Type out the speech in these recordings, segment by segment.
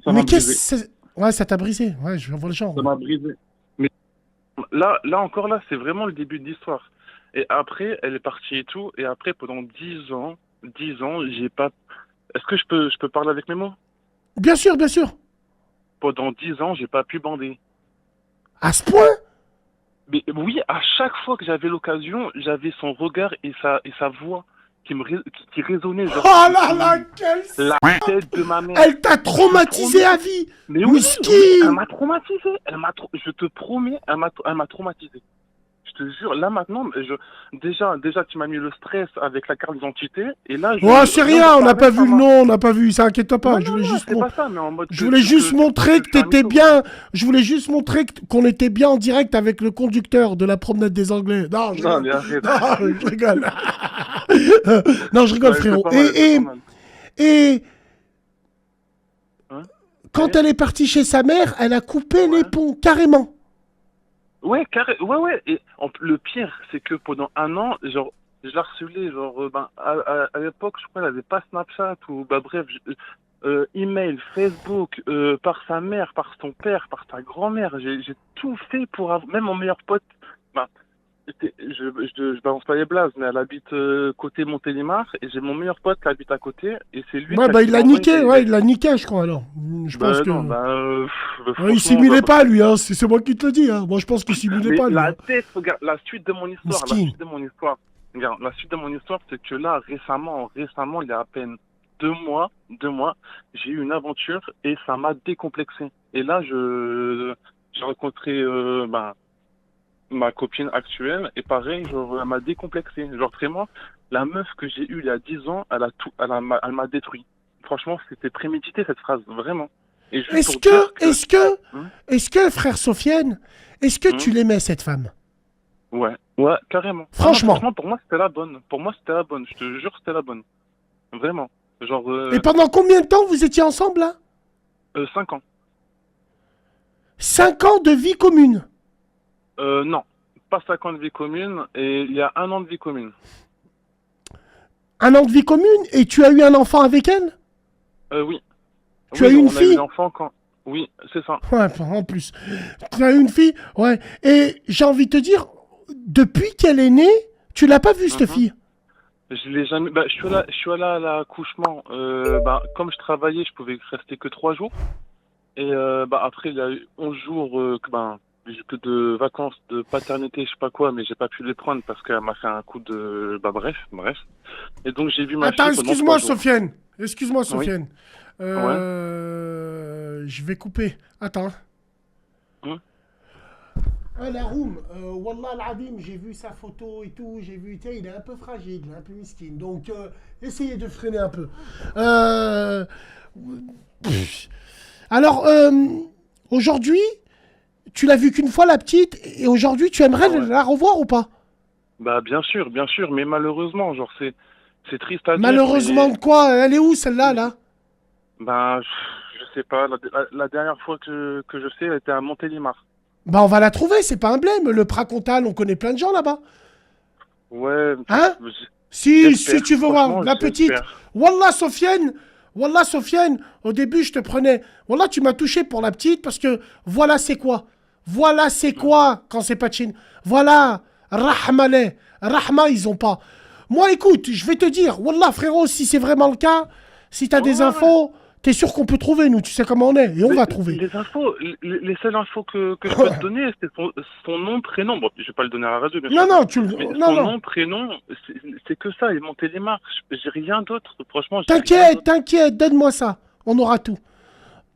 Ça Mais m'a qu'est-ce brisé. que c'est? Ouais, ça t'a brisé. Ouais, je vois le genre. Ça m'a brisé. Mais là encore, là, c'est vraiment le début de l'histoire. Et après, elle est partie et tout. Et après, pendant 10 ans, j'ai pas. Est-ce que je peux parler avec mes mots? Bien sûr, bien sûr. Pendant 10 ans, j'ai pas pu bander. À ce point? Mais oui, à chaque fois que j'avais l'occasion, j'avais son regard et sa voix qui résonnait, genre Oh là là, quelle... la tête de ma mère. Elle t'a Je te traumatisé promets. à vie. Mais oui, oui, elle Miskin. m'a traumatisé. Je te promets, elle m'a traumatisé. Je te jure, là maintenant, déjà, tu m'as mis le stress avec la carte d'identité, et là, Oh, c'est rien de rien, on n'a parler, pas ça vu le m'a. nom, on n'a pas vu, ça inquiète Non, pas. non, non, c'est pas ça, mais en mode Je voulais juste montrer que que je suis un t'étais mytho. bien. Je voulais juste montrer qu'on était bien en direct avec le conducteur de la promenade des Anglais. Non, je Non, rigole. mais arrête. Non, je rigole. Non, je rigole, Non, c'est frérot. pas mal, c'est pas mal. Et Hein? quand Et elle est partie chez sa mère, elle a coupé les ouais. ponts, carrément. Ouais, ouais, ouais. Et le pire, c'est que pendant un an, genre, je la harcelais, genre, ben, à l'époque, je crois qu'elle avait pas Snapchat ou, bah, bref, email, Facebook, par sa mère, par son père, par sa grand-mère. J'ai tout fait pour avoir, même mon meilleur pote, ben, je balance pas les blazes, mais elle habite côté Montélimar, et j'ai mon meilleur pote qui habite à côté, et c'est lui Ouais, bah qui il l'a m'a envoyé niqué, ouais, il l'a niqué, je crois, alors. Je pense Ben que. non, ben, Ouais, il franchement, simulait pas, lui, hein. C'est moi qui te le dis, hein. Moi, je pense qu'il simulait mais pas, lui, la hein. tête, regarde, la suite de mon histoire, Miskin. regarde, la suite de mon histoire, c'est que là, récemment, il y a à peine 2 mois, j'ai eu une aventure et ça m'a décomplexé. Et là, j'ai rencontré, ben, ma copine actuelle et pareil, genre, elle m'a décomplexé. Genre, vraiment, la meuf que j'ai eue il y a 10 ans, elle m'a détruit. Franchement, c'était prémédité, cette phrase, vraiment. Et juste Est-ce pour dire que, que, est-ce que, hein, est-ce que, frère Sofiane, est-ce que hein, tu l'aimais, cette femme? ouais, ouais, carrément. Ah non, Franchement. franchement, pour moi, c'était la bonne. Pour moi, c'était la bonne. Je te jure, c'était la bonne. Vraiment. Genre, Et pendant combien de temps vous étiez ensemble, là? 5 ans. 5 ans de vie commune. Non, pas 5 ans de vie commune, et il y a 1 an de vie commune. 1 an de vie commune et tu as eu un enfant avec elle? Oui. Tu as Oui, eu une on a eu fille? l'enfant quand. Oui, c'est ça. Ouais, en plus. Tu as eu une fille? Ouais. Et j'ai envie de te dire, depuis qu'elle est née, tu l'as pas vue, cette Mhm. fille? Je l'ai jamais. Bah, je suis allé à l'accouchement. Bah, comme je travaillais, je pouvais rester que 3 jours. Et bah, après, il y a eu 11 jours que, ben, j'ai que de vacances de paternité, je sais pas quoi, mais j'ai pas pu les prendre parce qu'elle m'a fait un coup de. Bah, bref, bref. Et donc, j'ai vu ma Attends, fille pendant trois excuse-moi, jours. Sofiane. Excuse-moi, Oui, Sofiane. ouais. Je vais couper. Attends. Hum. Ah, la room, Wallah al-Adim, j'ai vu sa photo et tout, j'ai vu, tiens, il est un peu fragile, il est un peu miskin. Donc, essayez de freiner un peu. Euh, pff. Alors, aujourd'hui, tu l'as vu qu'une fois, la petite, et aujourd'hui, tu aimerais Ouais. la revoir ou pas? Bah, bien sûr, mais malheureusement, genre, c'est triste à dire, Malheureusement de quoi? Elle est où, celle-là, mais là? bah, je sais pas, la dernière fois que je sais, elle était à Montélimar. Bah, on va la trouver, c'est pas un blême. Le Pracontal, on connaît plein de gens là-bas. Ouais, Hein? Si j'espère, tu veux voir franchement, la petite, j'espère. Wallah Sofiane, au début je te prenais, Wallah tu m'as touché pour la petite parce que voilà c'est quoi. Voilà c'est Hum. quoi quand c'est pas Chine. Voilà, Rahmaleh, Rahma ils ont pas. Moi écoute, je vais te dire, Wallah frérot, si c'est vraiment le cas, si t'as Ouais, des ouais, ouais. infos, t'es sûr qu'on peut trouver, nous, tu sais comment on est, et on Mais va trouver. les infos, les seules infos que je peux te donner, c'est son nom, prénom. Bon, je vais pas le donner à la radio, bien Non, sûr. non, Mais non, son non. nom, prénom, c'est que ça. Et Montélimar, j'ai rien d'autre. Franchement, j'ai rien T'inquiète, d'autre. t'inquiète, donne-moi ça. On aura tout.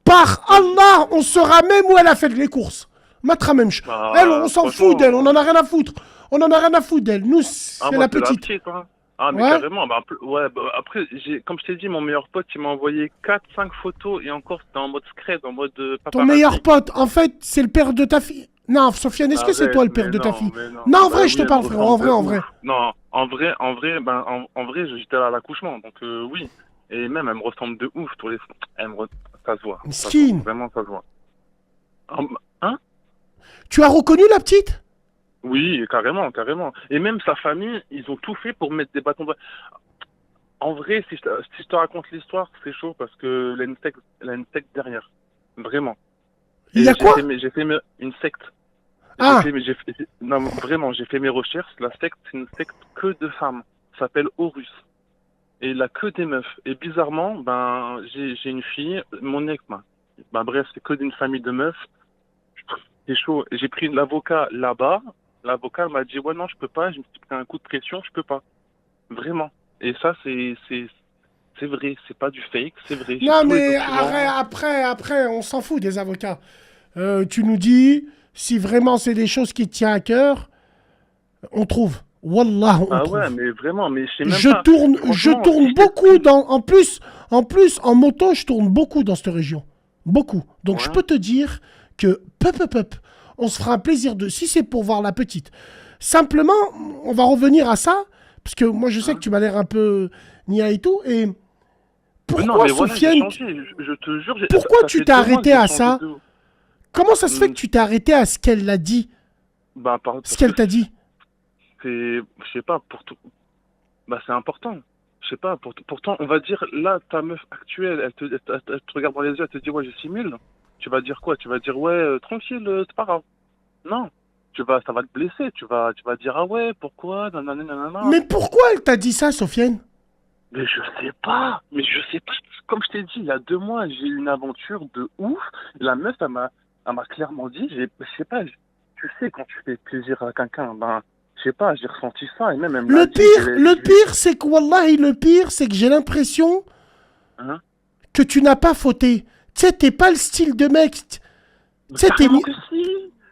Par Vas-y. Allah, on saura même où elle a fait les courses. Matra Memch. Elle, on Bah, s'en fout d'elle, on franchement, en a rien à foutre. On en a rien à foutre d'elle. Nous, ah, c'est moi, la c'est la petite. petite, hein. Ah, mais Ouais. carrément. Bah, ouais, bah, après, comme je t'ai dit, mon meilleur pote, il m'a envoyé 4 5 photos et encore, c'était en mode scred, en mode Ton meilleur paparazzi. pote, en fait, c'est le père de ta fille. Non, Sofiane, est-ce que c'est toi Arrête, le père de ta fille? mais non. Non, en Bah vrai, je oui, te elle me parle, frérot. En ressemble vrai, de en ouf. vrai. Non, en vrai, j'étais à l'accouchement, donc oui. Et même, elle me ressemble de ouf. Ça se voit, ça se voit. Skin. Vraiment, ça se voit. Hein? Tu as reconnu la petite? Oui, carrément, carrément. Et même sa famille, ils ont tout fait pour mettre des bâtons de... En vrai, si je te raconte l'histoire, c'est chaud parce que elle a une secte derrière. Vraiment. Il y a quoi? Une secte. Ah, Non, vraiment, j'ai fait mes recherches. La secte, c'est une secte que de femmes. Ça s'appelle Horus. Et il a que des meufs. Et bizarrement, ben, j'ai une fille, mon ex, ben, bref, c'est que d'une famille de meufs. C'est chaud. J'ai pris l'avocat là-bas. L'avocat m'a dit, ouais, non, je peux pas. Je me suis pris un coup de pression, je peux pas. Vraiment. Et ça, c'est vrai. C'est pas du fake, c'est vrai. J'ai non, tous les mais documents. après, on s'en fout des avocats. Tu nous dis, si vraiment c'est des choses qui te tiennent à cœur, on trouve. Wallah, on Ah ouais, trouve. mais vraiment, mais je sais même Je pas. je Franchement, si tourne je beaucoup t'explique. dans, en moto, je tourne beaucoup dans cette région. Beaucoup. Donc je Ouais. peux te dire que, on se fera un plaisir de, si c'est pour voir la petite. Simplement, on va revenir à ça, parce que moi je sais que Hein. tu m'as l'air un peu nia et tout, et Mais non, pourquoi, mais voilà, j'ai Sofiane, changé. Je te jure, pourquoi ça tu fait t'es 2 mois que arrêté j'ai à changé ça? de. Comment ça se fait que Hum, tu t'es arrêté à ce qu'elle l'a dit? Bah, Ce parce que qu'elle t'a dit? je sais pas, pour tout. Bah, c'est important. Je sais pas, pourtant, on va dire, là, ta meuf actuelle, elle te regarde dans les yeux, elle te dit, ouais, je simule. Tu vas dire quoi? Tu vas dire, ouais, tranquille, c'est pas grave. Non. Ça va te blesser. Tu vas dire, ah ouais, pourquoi? Nanana, nanana. Mais pourquoi elle t'a dit ça, Sofiane? Mais je sais pas. Mais je sais pas. Comme je t'ai dit, il y a 2 mois, j'ai eu une aventure de ouf. La meuf, elle m'a clairement dit, je sais pas, tu sais, quand tu fais plaisir à quelqu'un, ben, je sais pas, j'ai ressenti ça. Et même, elle me l'a dit, Le pire, c'est que, wallahi, le pire, c'est que j'ai l'impression hein? que tu n'as pas fauté. Tu sais, t'es pas le style de mec. Tu Mais sais, t'es carrément ni... que si.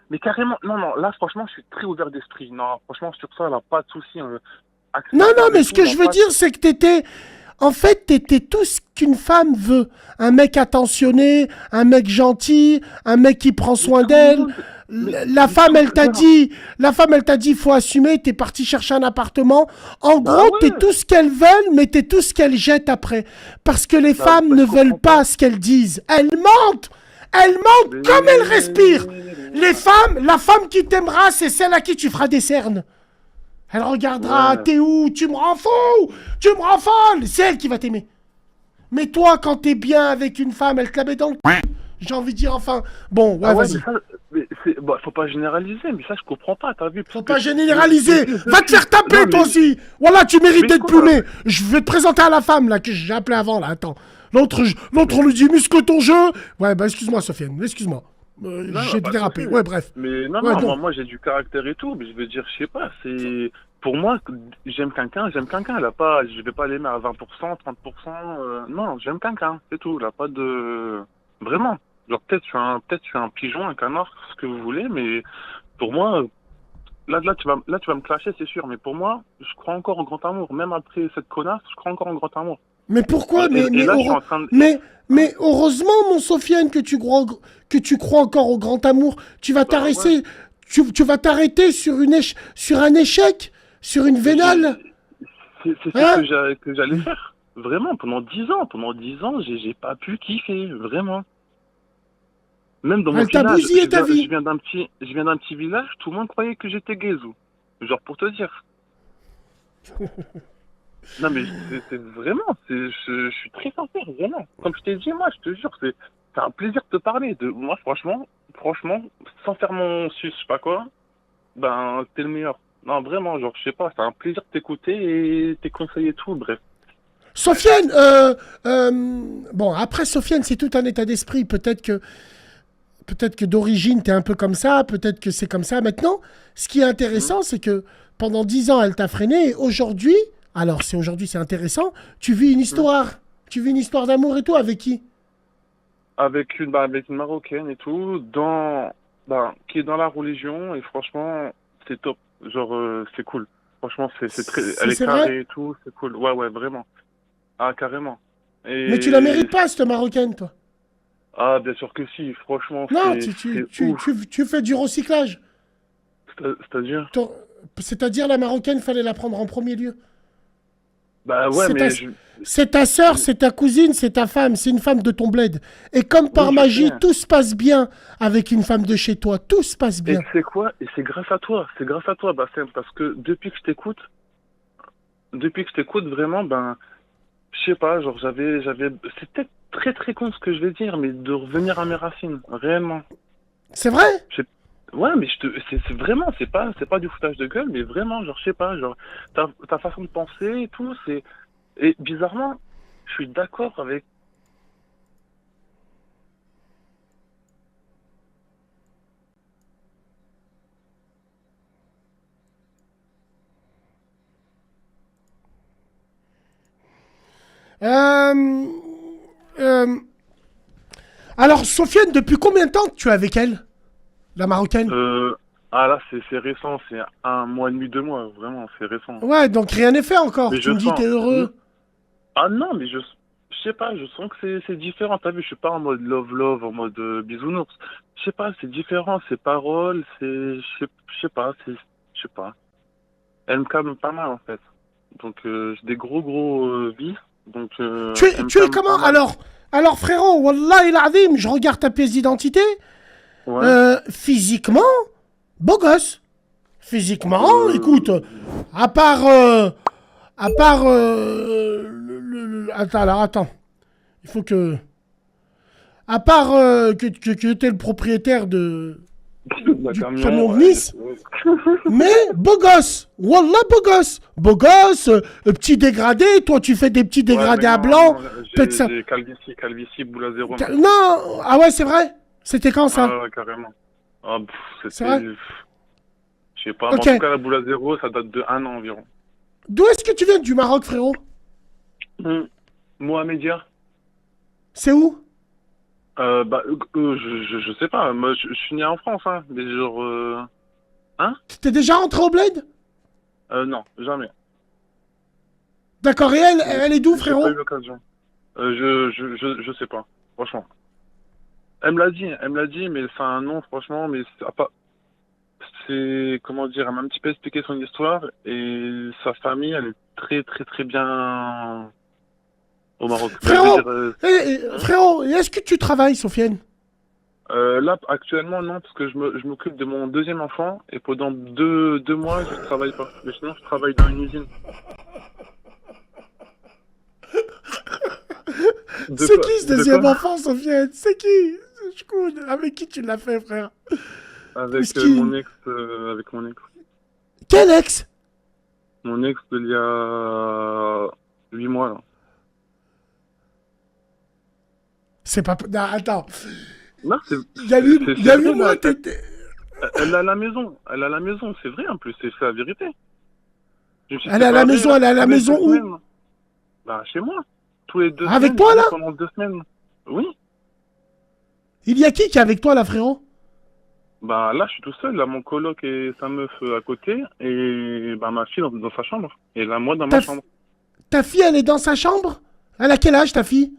Mais carrément, non, non, là, franchement, je suis très ouvert d'esprit. Non, franchement, sur ça, là, pas de souci. Non, non, Acceptable et mais ce tout, que non, je veux pas. dire, c'est que t'étais... En fait, t'étais tout ce qu'une femme veut. Un mec attentionné, un mec gentil, un mec qui prend Mais soin tout le d'elle. monde. Mais, non. La femme, elle t'a dit, faut assumer, t'es parti chercher un appartement. En Bah gros, t'es ouais. tout ce qu'elles veulent, mais t'es tout ce qu'elles jettent après. Parce que les femmes Bah, ne je veulent comprends pas pas. ce qu'elles disent. Elles mentent. Elles mentent comme elles respirent. Les Mais. femmes, la femme qui t'aimera, c'est celle à qui tu feras des cernes. Elle regardera, Ouais. t'es où? Tu me rends fou! Tu me rends folle! C'est elle qui va t'aimer. Mais toi, quand t'es bien avec une femme, elle te la met dans le... J'ai envie de dire enfin... Bon, Ah ouais, ouais, mais vas-y. ça, bah, faut pas généraliser, mais ça, je comprends pas, t'as vu, parce Faut que pas j'ai généraliser. vu deux Va te filles. faire taper, Non, toi mais, aussi. Voilà, tu mérites mais d'être quoi? plumé. Je vais te présenter à la femme, là, que j'ai appelé avant, là. Attends. L'autre, on lui dit muscle ton jeu. Ouais, bah, excuse-moi, Sofiane. Excuse-moi. Non, non, J'ai pas de souci. dérapé. Ouais, bref. Mais non, Ouais, non, donc. moi j'ai du caractère et tout, mais je veux dire, je sais pas, c'est. Pour moi, j'aime quelqu'un, j'aime quelqu'un, elle a pas, je vais pas l'aimer à 20%, 30%, non, j'aime quelqu'un, c'est tout, là, pas de. Vraiment. Genre, peut-être je suis un pigeon, un canard, ce que vous voulez, mais pour moi, là, tu vas me clasher, c'est sûr, mais pour moi, je crois encore au grand amour, même après cette connasse, je crois encore au grand amour. Mais pourquoi Et là, je suis en train de. Hein? mais heureusement, mon Sofiane, que tu crois encore au grand amour. Tu vas Bah ouais. t'arrêter, tu vas t'arrêter sur, sur un échec, sur une Mais vénale. c'est ce Hein? que j'allais faire. Vraiment, pendant 10 ans, j'ai pas pu kiffer, vraiment. Même dans mon Elle t'a village, bousillé ta vie. je viens d'un petit village, tout le monde croyait que j'étais Guézou. Genre pour te dire. Non mais c'est vraiment, je suis très sincère, vraiment. Comme je t'ai dit, moi, je te jure, c'est un plaisir de te parler. Moi, franchement, sans faire mon sus, je sais pas quoi, ben, t'es le meilleur. Non, vraiment, genre, je sais pas, c'est un plaisir de t'écouter et tes conseils et tout, bref. Sofiane, bon, après, Sofiane, c'est tout un état d'esprit. Peut-être que d'origine, t'es un peu comme ça, peut-être que c'est comme ça. Maintenant, ce qui est Hmm. intéressant, c'est que pendant 10 ans, elle t'a freiné. Et aujourd'hui, alors c'est aujourd'hui, c'est intéressant, tu vis une Hmm. histoire. Tu vis une histoire d'amour et tout, avec qui? Avec une Marocaine et tout, qui est dans la religion, et franchement, c'est top. Genre, c'est cool. Franchement, c'est très, elle est C'est vrai? carrée et tout, c'est cool. Ouais, ouais, vraiment. Ah, carrément. Mais tu la Et, mérites pas, cette marocaine, toi. ah, bien sûr que si, franchement, Non, c'est ouf. tu fais du recyclage. C'est-à-dire? Ton- C'est-à-dire, la marocaine, fallait la prendre en premier lieu. Bah ouais, C'est ta, mais c'est ta sœur, c'est ta cousine, c'est ta femme, c'est une femme de ton bled. Et comme oui, par je sais. magie, tout se passe bien avec une femme de chez toi. Tout se passe Et bien. tu sais quoi? Et c'est grâce à toi, Bassem, parce que depuis que je t'écoute vraiment, ben, je sais pas, genre c'est peut-être très très con ce que je vais dire, mais de revenir à mes racines, réellement. C'est vrai? Je sais- Ouais, mais c'est vraiment, c'est pas du foutage de gueule, mais vraiment, genre, je sais pas, genre, ta façon de penser et tout, et bizarrement, je suis d'accord avec. Euh, euh, alors, Sofiane, depuis combien de temps que tu es avec elle, la Marocaine? Euh, ah là, c'est récent, c'est 1 mois et demi, 2 mois, vraiment, c'est récent. Ouais, donc rien n'est fait encore. Mais Tu je me dis, sens. t'es heureux. Ah non, mais je sais pas, je sens que c'est différent. T'as vu, je suis pas en mode love love, en mode bisounours. Je sais pas, c'est différent, c'est paroles, je sais pas, je sais pas. Elle me calme pas mal en fait. Donc j'ai des gros vices, donc elle me Tu es calme comment? pas mal. Alors frérot, Wallah il azim, je regarde ta pièce d'identité. Ouais. Physiquement, beau gosse. Physiquement, Euh, écoute, à part. À part. Attends, alors attends. Il faut que. À part que tu es le propriétaire la du camion, camion de Nice, ouais. mais beau gosse. Wallah, beau gosse. Beau gosse, petit dégradé. Toi, tu fais des petits Ouais, mais dégradés à non, blanc. non, Peut-être ça. j'ai calvitie, boule à zéro maintenant. Non, ah ouais, c'est vrai. C'était quand ça? Ah ouais, carrément. Ah, C'est vrai? je sais pas, mais en Ok. tout cas la boule à zéro, ça date de 1 an environ. D'où est-ce que tu viens du Maroc, frérot? Hmm. Mohamedia? C'est où? Bah, je sais pas, moi je suis né en France, hein, mais genre, hein? T'es déjà rentré au bled? Non, jamais. D'accord, et J'ai elle est d'où, j'ai pas eu frérot? l'occasion. Je sais pas, franchement. Elle me l'a dit, mais c'est un nom, franchement, mais c'est pas, c'est, comment dire, elle m'a un petit peu expliqué son histoire, et sa famille, elle est très, très, très bien au Maroc. Ben, je veux Frérot, dire, hein. frérot, est-ce que tu travailles, Sofiane? Là, actuellement, non, parce que je m'occupe de mon deuxième enfant, et pendant deux mois, je travaille pas. Mais sinon, je travaille dans une usine. De C'est quoi? qui ce De deuxième quoi? enfant, Sofiane? C'est qui? Je connais. Avec qui tu l'as fait, frère? Avec Miskin. avec mon ex. Quel ex? Mon ex, il y a 8 mois, là. C'est pas. Non, attends. Non, Il y c'est a 8 vrai, mois, là. t'étais. Elle a la maison. Elle a la maison, c'est vrai, en plus, c'est la vérité. Je me suis Elle est à la séparé, maison, là, elle est à la tous les deux maison où? semaines. Bah, chez moi. Tous les 2 semaines, Avec je toi, viens là? pendant 2 semaines. Oui. Il y a qui est avec toi, là, frérot? Bah, là, je suis tout seul. Là, mon coloc et sa meuf à côté. Et bah, ma fille dans sa chambre. Et là, moi dans Ta, ma f- chambre. ta fille, elle est dans sa chambre? Elle a quel âge, ta fille?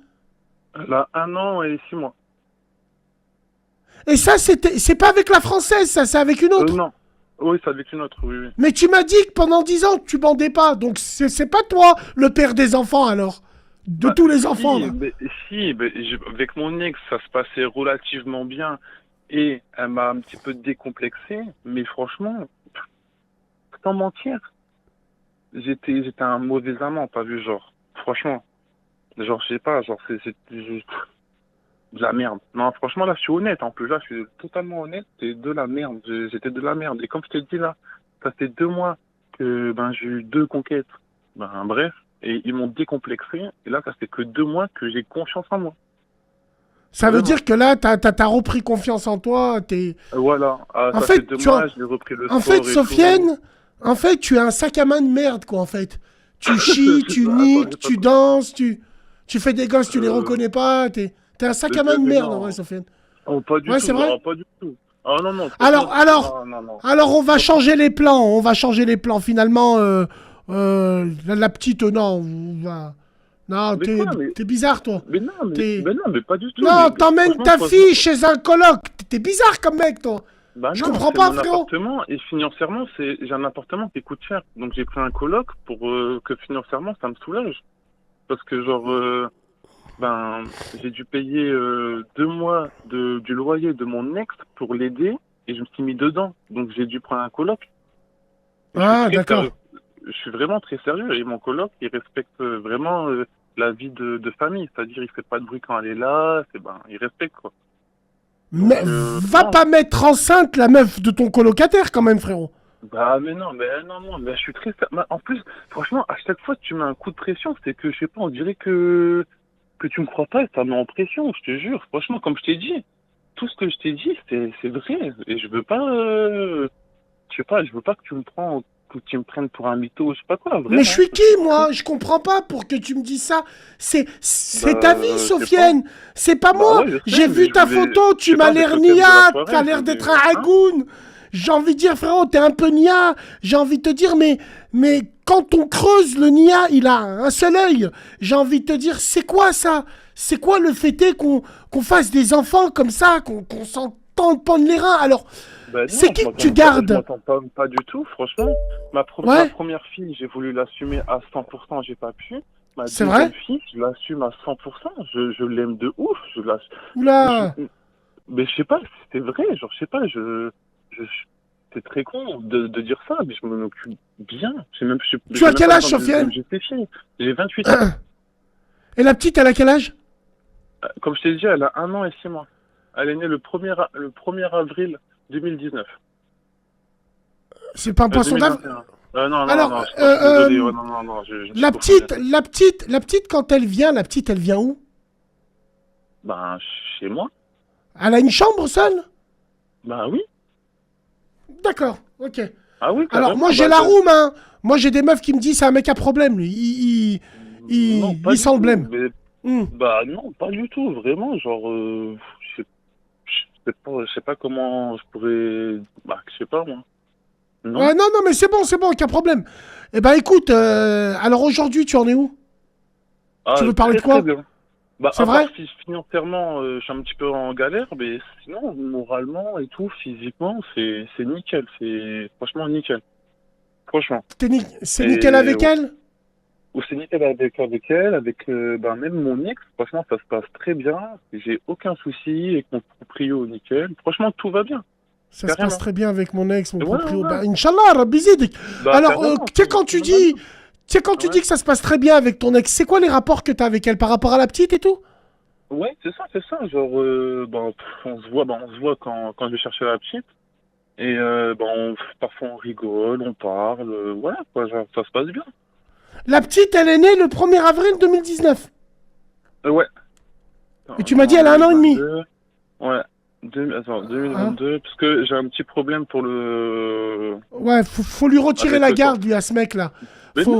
Elle a 1 an et 6 mois. Et ça, c'est pas avec la française, ça, c'est avec une autre. Non. Oui, c'est avec une autre, oui, oui. Mais tu m'as dit que pendant 10 ans, tu bandais pas. Donc, c'est pas toi, le père des enfants, alors. De Bah, tous les enfants, là. si, avec mon ex, ça se passait relativement bien. Et elle m'a un petit peu décomplexé. Mais franchement, sans mentir, j'étais un mauvais amant, t'as vu, genre. Franchement. Genre, je sais pas, genre, c'est de la merde. Non, franchement, là, je suis honnête. En plus, là, je suis totalement honnête. C'est de la merde. J'étais de la merde. Et comme je t'ai dit, là, ça fait 2 mois que ben, j'ai eu 2 conquêtes. Ben, bref. Et ils m'ont décomplexé. Et là, ça fait que 2 mois que j'ai confiance en moi. Ça veut Vraiment. dire que là, t'as repris confiance en toi. Voilà. Ah, En ça fait fait, deux mois, j'ai repris le en sport fait, et tout. Sofiane, en fait, tu es un sac à main de merde, quoi, en fait. Tu chies, tu Attends, j'ai niques, pas tu compris. danses, tu fais des gosses, tu les Euh, reconnais pas. T'es un sac à main de mais merde, en vrai, non. Sofiane. Oh, pas du Ouais, c'est tout. vrai. Ah, pas du tout. Ah, non, non, franchement, Alors, alors, non, non, non. alors, on va Franchement. changer les plans. On va changer les plans. Finalement, la petite, non, on va. Non, Mais quoi? t'es bizarre, toi. T'es. Mais non, mais pas du tout. Mais Non, t'emmènes franchement, ta fille chez un coloc. T'es bizarre comme mec, toi. bah Je non, comprends c'est pas, mon frérot. appartement et financièrement, j'ai un appartement qui coûte cher. Donc j'ai pris un coloc pour que financièrement ça me soulage. Parce que genre, ben, j'ai dû payer 2 mois du loyer de mon ex pour l'aider et je me suis mis dedans. Donc j'ai dû prendre un coloc. Et je suis Ah, très d'accord. sérieux. Je suis vraiment très sérieux et mon coloc, il respecte vraiment. la vie de famille. C'est-à-dire, il fait pas de bruit quand elle est là, il respecte, quoi. Donc, Mais va non. pas mettre enceinte la meuf de ton colocataire quand même, frérot. Mais non, mais je suis très. En plus, franchement, à chaque fois que tu mets un coup de pression, c'est que, je sais pas, on dirait que tu me crois pas et ça me met en pression, je te jure. Franchement, comme je t'ai dit, tout ce que je t'ai dit, c'est vrai. Et je veux pas, je sais pas, je veux pas que tu me prennes pour un mytho, je sais pas quoi, Mais je vraiment. suis Je qui, suis très. moi? Je comprends pas pour que tu me dises ça. C'est ta vie, Je sais pas. Sofiane. C'est pas Bah moi. ouais, je sais, J'ai mais vu je ta voulais, photo, je tu sais m'as pas, avec l'air le thème de la nia, t'as soirée, je l'air d'être voulais, un hein? hagoun. J'ai envie de dire, frérot, t'es un peu nia. J'ai envie de te dire, mais quand on creuse, le nia, il a un seul œil. J'ai envie de te dire, c'est quoi ça? C'est quoi le fait est qu'on fasse des enfants comme ça, qu'on s'entende pendre les reins? Alors, Ben c'est non, qui que tu je gardes? m'entends pas du tout, franchement. Ma Ouais, première fille, j'ai voulu l'assumer à 100%, j'ai pas pu. Ma c'est vrai? deuxième fille, je l'assume à 100%, je l'aime de ouf, je, Oula. mais je sais pas, c'est vrai, genre, je sais pas, je, c'est très con de dire ça, mais je m'en occupe bien. Tu J'ai as même quel pas âge, besoin de me Sofiane? justifier. J'ai 28 ans. Et la petite, elle a quel âge? Comme je t'ai dit, elle a 1 an et 6 mois. Elle est née le 1er avril 2019. C'est pas un poisson d'avril. 2021. Non, Alors, je suis désolé. Ouais, non, je me suis confondu. la petite, quand elle vient, elle vient où? Ben, chez moi. Elle a une chambre seule? Ben oui. D'accord, ok. Ah oui, Alors, moi, carrément. j'ai la room, hein. Moi, j'ai des meufs qui me disent c'est un mec à problème, lui. Non, pas Il du sent le tout. blême. Hmm. Bah non, pas du tout. Vraiment, genre, je sais pas comment je pourrais. Bah, je sais pas moi. Non. Ouais, non, non, mais c'est bon, aucun problème. Eh ben, écoute, alors aujourd'hui, tu en es où? Tu Ah, veux parler très de très quoi? bien. Bah, C'est à part vrai? si financièrement, je suis un petit peu en galère, mais sinon, moralement et tout, physiquement, c'est nickel. C'est franchement nickel. Franchement. C'est nickel Et avec elle? Ou c'est nickel avec elle, avec même mon ex, franchement ça se passe très bien, j'ai aucun souci, avec mon proprio nickel, franchement tout va bien, Ça se passe carrément. très bien avec mon ex, mon Ouais, ouais, proprio. ouais. Bah, Inch'Allah, Rabbi Zidik. Bah Alors, carrément, tu sais, quand tu c'est normal. dis. Tu sais, quand tu Ouais, dis que ça se passe très bien avec ton ex, c'est quoi les rapports que t'as avec elle par rapport à la petite et tout? ouais c'est ça, genre, on se voit quand je vais chercher la petite, et parfois on rigole, on parle, voilà, quoi, genre, ça se passe bien. La petite, elle est née le 1er avril 2019. Ouais, Et tu on est m'as dit, en elle a un an et demi. 2022, ouais, attends, Hein? 2022, parce que j'ai un petit problème pour le... Ouais, faut lui retirer avec la le temps. garde, lui, à ce mec-là. Mais non, Faut,